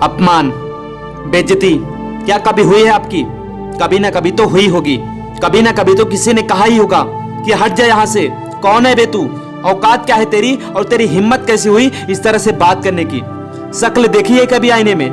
अपमान, बेइज्जती क्या कभी हुई है आपकी? कभी ना कभी तो हुई होगी। कभी ना कभी तो किसी ने कहा ही होगा कि हट जा यहाँ से, कौन है बे तू, औकात क्या है तेरी, और तेरी हिम्मत कैसी हुई इस तरह से बात करने की। शक्ल देखी है कभी आईने में?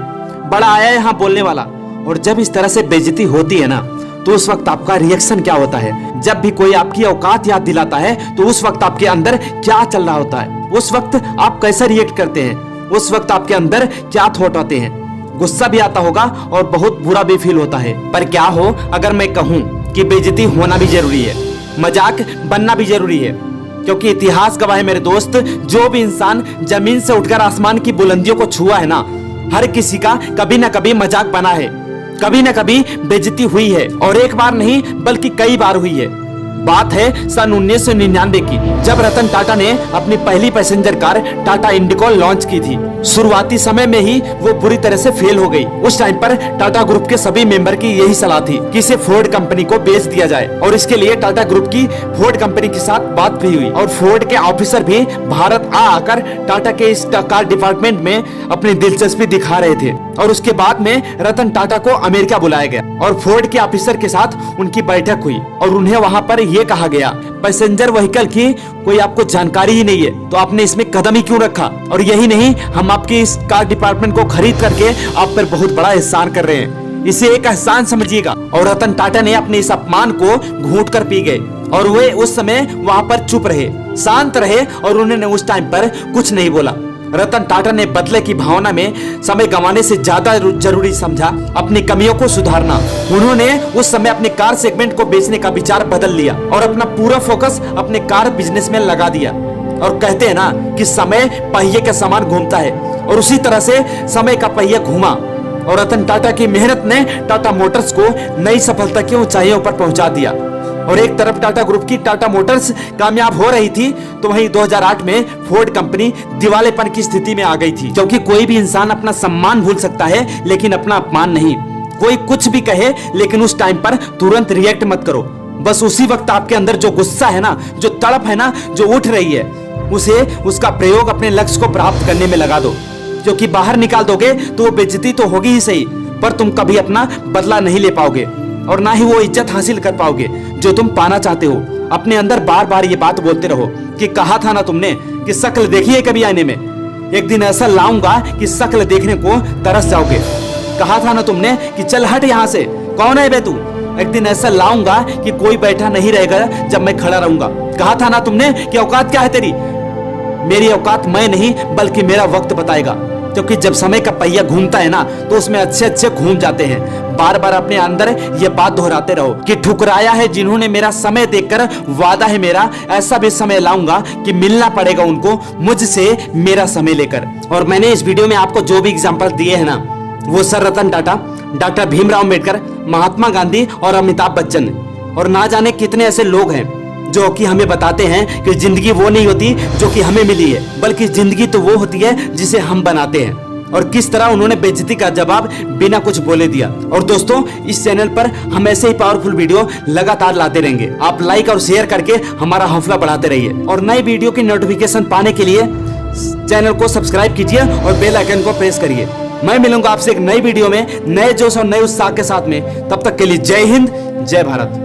बड़ा आया है यहाँ बोलने वाला। और जब इस तरह से बेइज्जती होती है ना, तो उस वक्त आपका रिएक्शन क्या होता है? जब भी कोई आपकी औकात याद दिलाता है तो उस वक्त आपके अंदर क्या चल रहा होता है? उस वक्त आप कैसे रिएक्ट करते हैं? उस वक्त आपके अंदर क्या थॉट आते हैं? गुस्सा भी आता होगा और बहुत बुरा भी फील होता है। पर क्या हो अगर मैं कहूँ कि बेइज्जती होना भी जरूरी है, मजाक बनना भी जरूरी है, क्योंकि इतिहास गवाह है मेरे दोस्त, जो भी इंसान जमीन से उठकर आसमान की बुलंदियों को छुआ है ना, हर किसी का कभी ना कभी मजाक बना है, कभी ना कभी बेइज्जती हुई है। और एक बार नहीं बल्कि कई बार हुई है। बात है सन 1999 की, जब रतन टाटा ने अपनी पहली passenger car Tata Indigo launch की थी। शुरुआती समय में ही वो बुरी तरह से फेल हो गई। उस टाइम पर टाटा ग्रुप के सभी मेंबर की यही सलाह थी कि इसे फोर्ड कंपनी को बेच दिया जाए, और इसके लिए टाटा ग्रुप की फोर्ड कंपनी के साथ बात भी हुई, और फोर्ड के ऑफिसर भी भारत आकर टाटा के इस कार डिपार्टमेंट में अपनी दिलचस्पी दिखा रहे थे। और उसके बाद में रतन टाटा को अमेरिका बुलाया गया और फोर्ड के ऑफिसर के साथ उनकी बैठक हुई, और उन्हें वहां पर ये कहा गया, पैसेंजर व्हीकल की कोई आपको जानकारी ही नहीं है तो आपने इसमें कदम ही क्यों रखा? और यही नहीं, हम आपके इस कार डिपार्टमेंट को खरीद करके आप पर बहुत बड़ा एहसान कर रहे हैं, इसे एक एहसान समझिएगा। और रतन टाटा ने अपने इस अपमान को घूंट कर पी गए, और वे उस समय वहां पर चुप रहे, शांत रहे, और उन्होंने उस टाइम पर कुछ नहीं बोला। रतन टाटा ने बदले की भावना में समय गंवाने से ज्यादा जरूरी समझा अपनी कमियों को सुधारना। उन्होंने उस समय अपने कार सेगमेंट को बेचने का विचार बदल लिया और अपना पूरा फोकस अपने कार बिजनेस में लगा दिया। और कहते हैं ना कि समय पहिए के समान घूमता है, और उसी तरह से समय का पहिया घूमा, और रतन टाटा की मेहनत ने टाटा मोटर्स को नई सफलता की ऊंचाइयों पर पहुंचा दिया। और एक तरफ टाटा ग्रुप की टाटा मोटर्स कामयाब हो रही थी, तो वहीं 2008 में फोर्ड कंपनी दिवालेपन की स्थिति में आ गई थी। क्योंकि कोई भी इंसान अपना सम्मान भूल सकता है लेकिन अपना अपमान नहीं। कोई कुछ भी कहे लेकिन उस टाइम पर तुरंत रिएक्ट मत करो। बस उसी वक्त आपके अंदर जो गुस्सा है ना, जो तड़प है ना, जो उठ रही है, उसे उसका प्रयोग अपने लक्ष्य को प्राप्त करने में लगा दो। क्योंकि बाहर निकाल दोगे तो वो बेइज्जती तो होगी ही सही, पर तुम कभी अपना बदला नहीं ले पाओगे, और ना ही वो इज्जत हासिल कर पाओगे जो तुम पाना चाहते हो। अपने अंदर बार बार ये बात बोलते रहो कि कहा था ना तुमने कि शक्ल देखी है कभी आईने में, एक दिन ऐसा लाऊंगा कि शक्ल देखने को तरस जाओगे। कहा था ना तुमने कि चल हट यहाँ से, कौन है बे तू, एक दिन ऐसा लाऊंगा कि कोई बैठा नहीं रहेगा जब मैं खड़ा रहूंगा। कहा था ना तुमने कि औकात क्या है तेरी? मेरी औकात मैं नहीं बल्कि मेरा वक्त बताएगा, क्योंकि जब समय का पहिया घूमता है ना तो उसमें अच्छे अच्छे घूम जाते हैं। बार बार अपने अंदर ये बात दोहराते रहो कि ठुकराया है जिन्होंने मेरा समय देखकर, वादा है मेरा ऐसा भी समय लाऊंगा कि मिलना पड़ेगा उनको मुझसे मेरा समय लेकर। और मैंने इस वीडियो में आपको जो भी एग्जांपल दिए हैं ना, वो सर रतन टाटा, डॉक्टर भीमराव अम्बेडकर, महात्मा गांधी और अमिताभ बच्चन, और ना जाने कितने ऐसे लोग हैं जो कि हमें बताते हैं कि जिंदगी वो नहीं होती जो कि हमें मिली है, बल्कि जिंदगी तो वो होती है जिसे हम बनाते हैं। और किस तरह उन्होंने बेइज्जती का जवाब बिना कुछ बोले दिया। और दोस्तों, इस चैनल पर हम ऐसे ही पावरफुल वीडियो लगातार लाते रहेंगे। आप लाइक और शेयर करके हमारा हौसला बढ़ाते रहिए, और नई वीडियो की नोटिफिकेशन पाने के लिए चैनल को सब्सक्राइब कीजिए और बेल आइकन को प्रेस करिए। मैं मिलूंगा आपसे एक नई वीडियो में नए जोश और नए उत्साह के साथ में। तब तक के लिए जय हिंद, जय भारत।